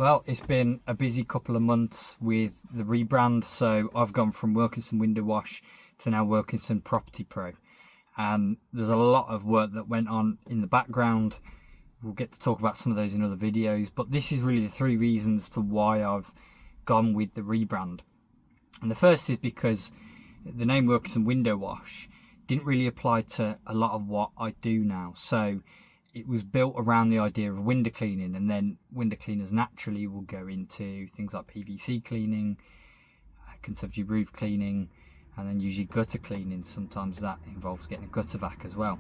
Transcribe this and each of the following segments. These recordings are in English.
Well, it's been a busy couple of months with the rebrand. So I've gone from Wilkinson Window Wash to now Wilkinson Property Pro. And there's a lot of work that went on in the background. We'll get to talk about some of those in other videos. But this is really the three reasons to why I've gone with the rebrand. And the first is because the name Wilkinson Window Wash didn't really apply to a lot of what I do now. So it was built around the idea of window cleaning, and then window cleaners naturally will go into things like PVC cleaning, conservatory roof cleaning, and then usually gutter cleaning. Sometimes that involves getting a gutter vac as well.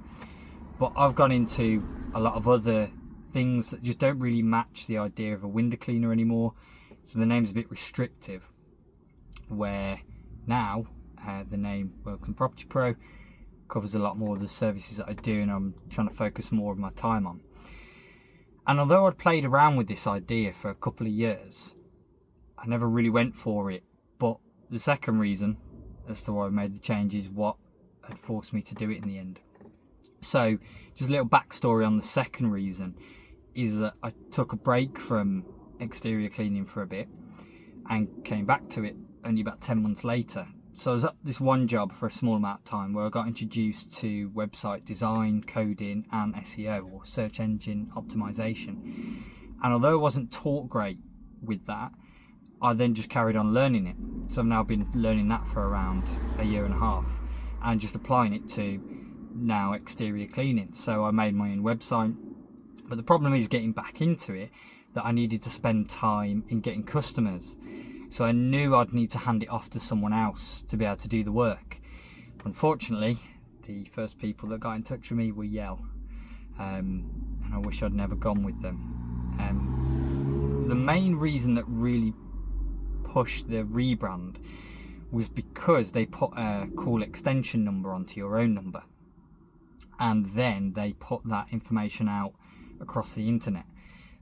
But I've gone into a lot of other things that just don't really match the idea of a window cleaner anymore. So the name's a bit restrictive, where now the name Wilkinson Property Pro covers a lot more of the services that I do, and I'm trying to focus more of my time on. And although I'd played around with this idea for a couple of years, I never really went for it. But the second reason as to why I made the change is what had forced me to do it in the end. So just a little backstory on the second reason is that I took a break from exterior cleaning for a bit and came back to it only about 10 months later. So I was at this one job for a small amount of time where I got introduced to website design, coding and SEO, or search engine optimization. And although I wasn't taught great with that, I then just carried on learning it. So I've now been learning that for around a year and a half and just applying it to now exterior cleaning. So I made my own website, but the problem is getting back into it, that I needed to spend time in getting customers. So I knew I'd need to hand it off to someone else to be able to do the work. Unfortunately, the first people that got in touch with me were Yell, and I wish I'd never gone with them. The main reason that really pushed the rebrand was because they put a call extension number onto your own number, and then they put that information out across the internet.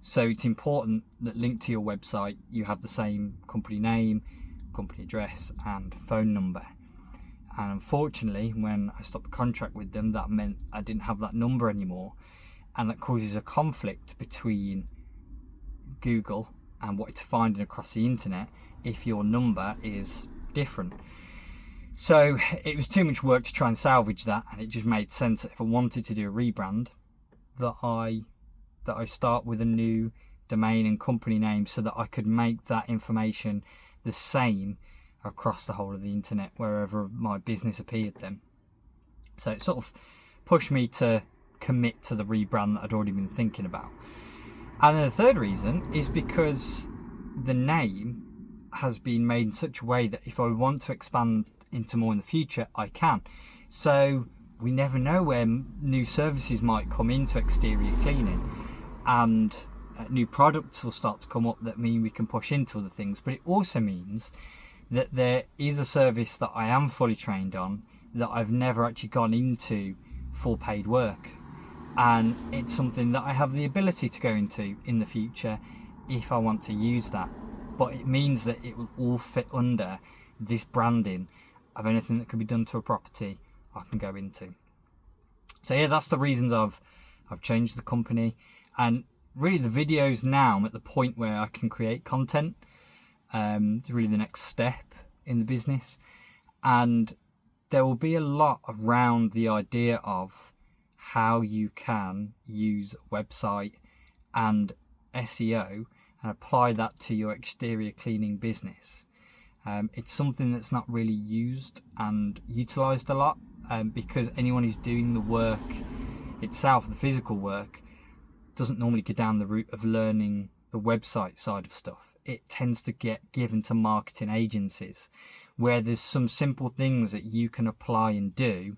So it's important that linked to your website you have the same company name, company address and phone number. And unfortunately, when I stopped the contract with them, that meant I didn't have that number anymore, and that causes a conflict between Google and what it's finding across the internet if your number is different. So it was too much work to try and salvage that, and it just made sense that if I wanted to do a rebrand, that I start with a new domain and company name so that I could make that information the same across the whole of the internet wherever my business appeared then. So it sort of pushed me to commit to the rebrand that I'd already been thinking about. And then the third reason is because the name has been made in such a way that if I want to expand into more in the future, I can. So we never know where new services might come into exterior cleaning, and new products will start to come up that mean we can push into other things. But it also means that there is a service that I am fully trained on that I've never actually gone into full paid work, and it's something that I have the ability to go into in the future if I want to use that. But it means that it will all fit under this branding of anything that can be done to a property I can go into. So yeah, that's the reasons I've changed the company. And really the videos now, I'm at the point where I can create content. It's really the next step in the business. And there will be a lot around the idea of how you can use a website and SEO and apply that to your exterior cleaning business. It's something that's not really used and utilized a lot, because anyone who's doing the work itself, the physical work, doesn't normally go down the route of learning the website side of stuff. It tends to get given to marketing agencies, where there's some simple things that you can apply and do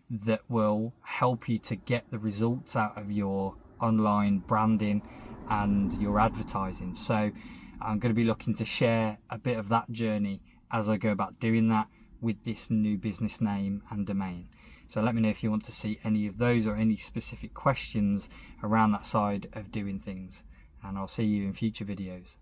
that will help you to get the results out of your online branding and your advertising. So I'm going to be looking to share a bit of that journey as I go about doing that with this new business name and domain. So let me know if you want to see any of those or any specific questions around that side of doing things, and I'll see you in future videos.